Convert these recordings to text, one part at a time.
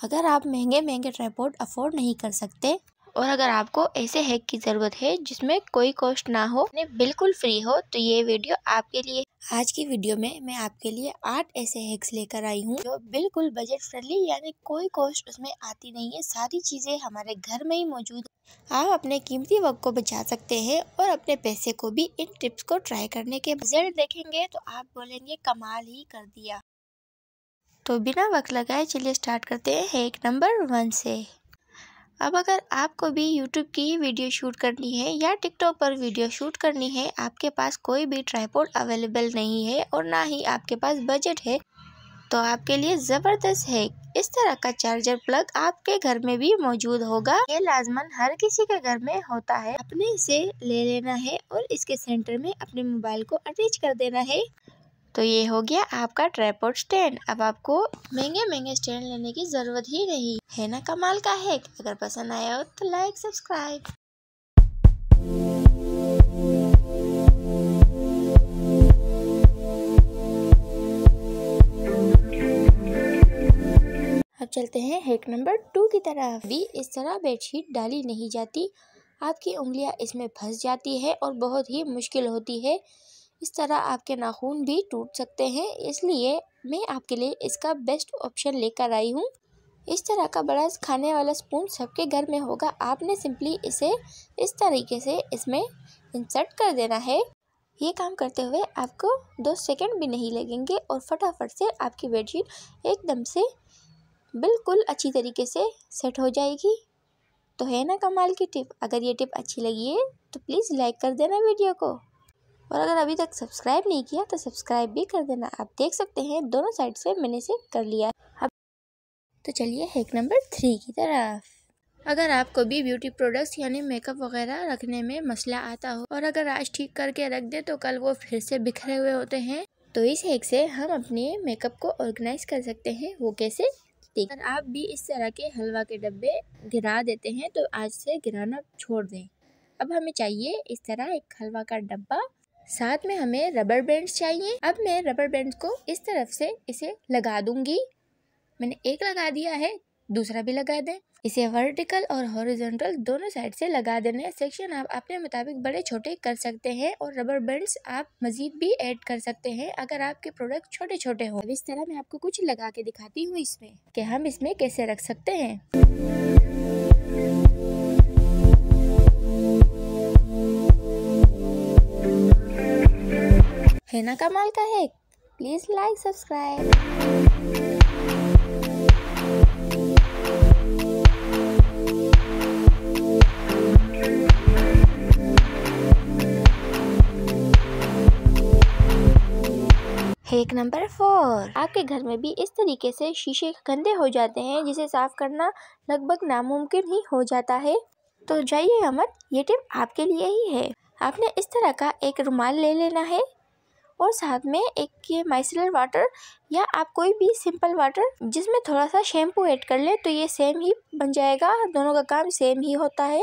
अगर आप महंगे महंगे ट्राइपॉड अफोर्ड नहीं कर सकते और अगर आपको ऐसे हैक की ज़रूरत है जिसमें कोई कॉस्ट ना हो, बिल्कुल फ्री हो, तो ये वीडियो आपके लिए। आज की वीडियो में मैं आपके लिए 8 ऐसे हैक्स लेकर आई हूँ जो बिल्कुल बजट फ्रेंडली, यानी कोई कॉस्ट उसमें आती नहीं है। सारी चीज़ें हमारे घर में ही मौजूद। आप अपने कीमती वक्त को बचा सकते हैं और अपने पैसे को भी। इन टिप्स को ट्राई करने के रिजल्ट देखेंगे तो आप बोलेंगे कमाल ही कर दिया। तो बिना वक्त लगाए चलिए स्टार्ट करते हैं हैक नंबर 1 से। अब अगर आपको भी YouTube की वीडियो शूट करनी है या TikTok पर वीडियो शूट करनी है, आपके पास कोई भी ट्राइपॉड अवेलेबल नहीं है और ना ही आपके पास बजट है, तो आपके लिए ज़बरदस्त है। इस तरह का चार्जर प्लग आपके घर में भी मौजूद होगा। ये लाजमन हर किसी के घर में होता है। अपने इसे ले लेना है और इसके सेंटर में अपने मोबाइल को अटैच कर देना है। तो ये हो गया आपका ट्राइपॉड स्टैंड। अब आपको महंगे महंगे स्टैंड लेने की ज़रूरत ही नहीं है ना। कमाल का हैक। अगर पसंद आया हो तो लाइक सब्सक्राइब। अब चलते हैं हैक नंबर 2 की तरफ। भी इस तरह बेडशीट डाली नहीं जाती, आपकी उंगलियां इसमें फंस जाती है और बहुत ही मुश्किल होती है। इस तरह आपके नाखून भी टूट सकते हैं, इसलिए मैं आपके लिए इसका बेस्ट ऑप्शन लेकर आई हूँ। इस तरह का बड़ा खाने वाला स्पून सबके घर में होगा। आपने सिंपली इसे इस तरीके से इसमें इंसर्ट कर देना है। ये काम करते हुए आपको 2 सेकंड भी नहीं लगेंगे और फटाफट से आपकी बेडशीट एकदम से बिल्कुल अच्छी तरीके से सेट हो जाएगी। तो है ना कमाल की टिप। अगर ये टिप अच्छी लगी है तो प्लीज़ लाइक कर देना वीडियो को, और अगर अभी तक सब्सक्राइब नहीं किया तो सब्सक्राइब भी कर देना। आप देख सकते हैं दोनों साइड से मैंने इसे कर लिया। अब तो चलिए हैक नंबर 3 की तरफ। अगर आपको भी ब्यूटी प्रोडक्ट्स यानी मेकअप वगैरह रखने में मसला आता हो और अगर आज ठीक करके रख दे तो कल वो फिर से बिखरे हुए होते हैं, तो इस हैक से हम अपने मेकअप को ऑर्गेनाइज कर सकते हैं। वो कैसे? अगर आप भी इस तरह के हलवा के डब्बे गिरा देते हैं तो आज से गिराना छोड़ दें। अब हमें चाहिए इस तरह एक हलवा का डब्बा, साथ में हमें रबर बैंड्स चाहिए। अब मैं रबर बैंड्स को इस तरफ से इसे लगा दूंगी। मैंने एक लगा दिया है, दूसरा भी लगा दें। इसे वर्टिकल और हॉरिजॉन्टल दोनों साइड से लगा देने। सेक्शन आप अपने मुताबिक बड़े छोटे कर सकते हैं और रबर बैंड्स आप मजीद भी ऐड कर सकते हैं अगर आपके प्रोडक्ट छोटे छोटे हो। अब इस तरह मैं आपको कुछ लगा के दिखाती हूँ इसमें कि हम इसमें कैसे रख सकते हैं। है ना कमाल का hack. Please like subscribe. Hack number 4। आपके घर में भी इस तरीके से शीशे गंदे हो जाते हैं जिसे साफ करना लगभग नामुमकिन ही हो जाता है, तो जाइएगा मत, ये टिप आपके लिए ही है। आपने इस तरह का एक रुमाल ले लेना है और साथ में एक ये माइसेलर वाटर या आप कोई भी सिंपल वाटर जिसमें थोड़ा सा शैम्पू ऐड कर ले तो ये सेम ही बन जाएगा। दोनों का काम सेम ही होता है।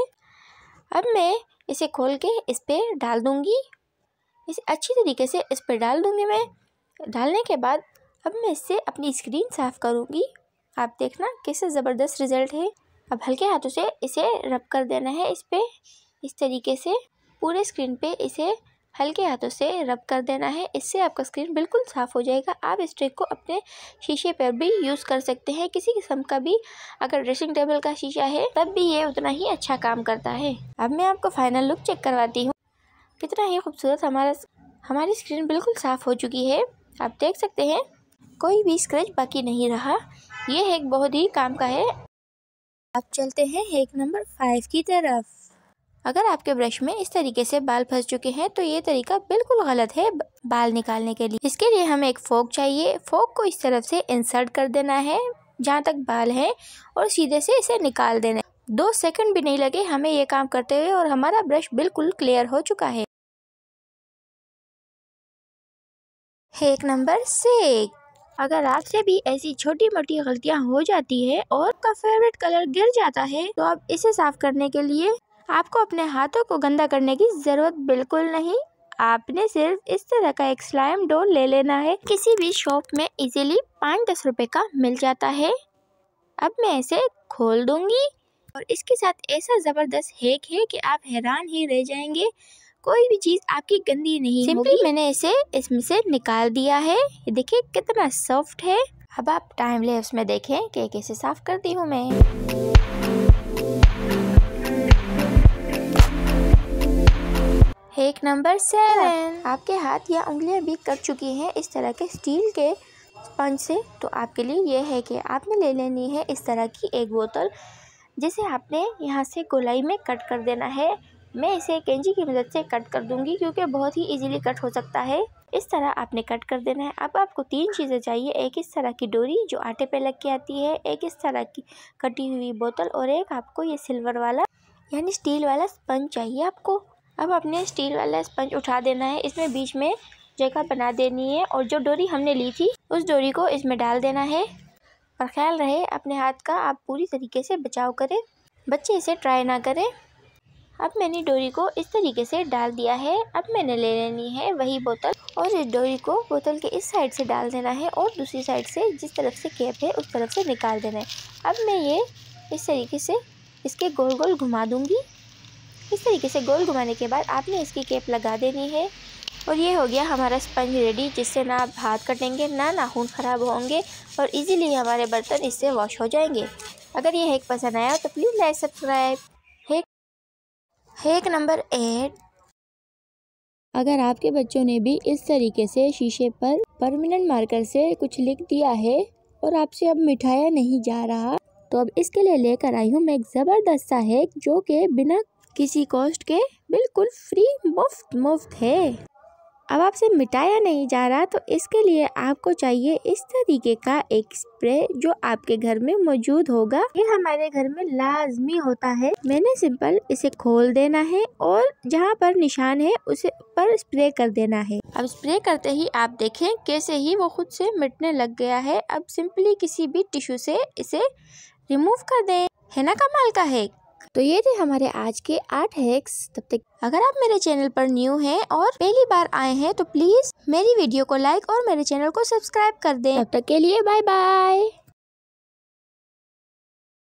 अब मैं इसे खोल के इस पे डाल दूंगी। इसे अच्छी तरीके से इस पे डाल दूंगी मैं। डालने के बाद अब मैं इससे अपनी स्क्रीन साफ करूंगी। आप देखना कैसे ज़बरदस्त रिजल्ट है। अब हल्के हाथों से इसे रब कर देना है इस पे, इस तरीके से पूरे स्क्रीन पे इसे हल्के हाथों से रब कर देना है। इससे आपका स्क्रीन बिल्कुल साफ़ हो जाएगा। आप इस ट्रिक को अपने शीशे पर भी यूज़ कर सकते हैं, किसी किस्म का भी। अगर ड्रेसिंग टेबल का शीशा है तब भी ये उतना ही अच्छा काम करता है। अब मैं आपको फाइनल लुक चेक करवाती हूँ। कितना ही खूबसूरत हमारी स्क्रीन बिल्कुल साफ़ हो चुकी है। आप देख सकते हैं कोई भी स्क्रैच बाकी नहीं रहा। ये हैक बहुत ही काम का है। अब चलते हैं हैक नंबर 5 की तरफ। अगर आपके ब्रश में इस तरीके से बाल फंस चुके हैं तो ये तरीका बिल्कुल गलत है बाल निकालने के लिए। इसके लिए हमें एक फोक चाहिए। फोक को इस तरफ से इंसर्ट कर देना है जहाँ तक बाल है और सीधे से इसे निकाल देना है। 2 सेकंड भी नहीं लगे हमें ये काम करते हुए और हमारा ब्रश बिल्कुल क्लियर हो चुका है। Hack number 6। अगर आपसे भी ऐसी छोटी मोटी गलतियां हो जाती है और आपका फेवरेट कलर गिर जाता है तो अब इसे साफ करने के लिए आपको अपने हाथों को गंदा करने की जरूरत बिल्कुल नहीं। आपने सिर्फ इस तरह का एक स्लाइम डोल ले लेना है। किसी भी शॉप में इजीली 5-10 रुपए का मिल जाता है। अब मैं इसे खोल दूंगी और इसके साथ ऐसा ज़बरदस्त हैक है कि आप हैरान ही रह जाएंगे। कोई भी चीज़ आपकी गंदी नहीं होगी। सिंपली मैंने इसे इसमें से निकाल दिया है। ये देखिए कितना सॉफ्ट है। अब आप टाइम लैप्स में देखें कि कैसे साफ करती हूँ मैं। हैक नंबर 7, आपके हाथ या उंगलियां भी कट चुकी हैं इस तरह के स्टील के स्पंज से, तो आपके लिए ये है कि आपने ले लेनी है इस तरह की एक बोतल, जिसे आपने यहाँ से गोलाई में कट कर देना है। मैं इसे कैंची की मदद से कट कर दूंगी क्योंकि बहुत ही इजीली कट हो सकता है। इस तरह आपने कट कर देना है। अब आपको 3 चीज़ें चाहिए, एक इस तरह की डोरी जो आटे पे लग के आती है, एक इस तरह की कटी हुई बोतल और एक आपको ये सिल्वर वाला यानी स्टील वाला स्पंज चाहिए आपको। अब आपने स्टील वाला स्पंज उठा देना है, इसमें बीच में जगह बना देनी है और जो डोरी हमने ली थी उस डोरी को इसमें डाल देना है। और ख्याल रहे अपने हाथ का आप पूरी तरीके से बचाव करें, बच्चे इसे ट्राई ना करें। अब मैंने डोरी को इस तरीके से डाल दिया है। अब मैंने ले लेनी है वही बोतल और इस डोरी को बोतल के इस साइड से डाल देना है और दूसरी साइड से जिस तरफ से कैप है उस तरफ से निकाल देना है। अब मैं ये इस तरीके से इसके गोल गोल घुमा दूंगी। इस तरीके से गोल घुमाने के बाद आपने इसकी कैप लगा देनी है और ये हो गया हमारा स्पंज रेडी, जिससे ना आप हाथ कटेंगे ना नाखून ख़राब होंगे और इजीली हमारे बर्तन इससे वॉश हो जाएंगे। अगर ये हैक पसंद आया तो please like subscribe. Hack number 8, अगर आपके बच्चों ने भी इस तरीके से शीशे पर परमानेंट मार्कर से कुछ लिख दिया है और आपसे अब मिटाया नहीं जा रहा, तो अब इसके लिए लेकर आई हूँ मैं एक ज़बरदस्त सा हैक जो कि बिना किसी कॉस्ट के बिल्कुल फ्री मुफ्त है। अब आपसे मिटाया नहीं जा रहा तो इसके लिए आपको चाहिए इस तरीके का एक स्प्रे जो आपके घर में मौजूद होगा। ये हमारे घर में लाजमी होता है। मैंने सिंपल इसे खोल देना है और जहाँ पर निशान है उसे पर स्प्रे कर देना है। अब स्प्रे करते ही आप देखें कैसे ही वो खुद से मिटने लग गया है। अब सिंपली किसी भी टिश्यू से इसे रिमूव कर दें। है ना कमाल का हैक। तो ये थे हमारे आज के 8 हैक्स। तब तक अगर आप मेरे चैनल पर न्यू हैं और पहली बार आए हैं तो प्लीज मेरी वीडियो को लाइक और मेरे चैनल को सब्सक्राइब कर दें। तब तक के लिए बाय बाय।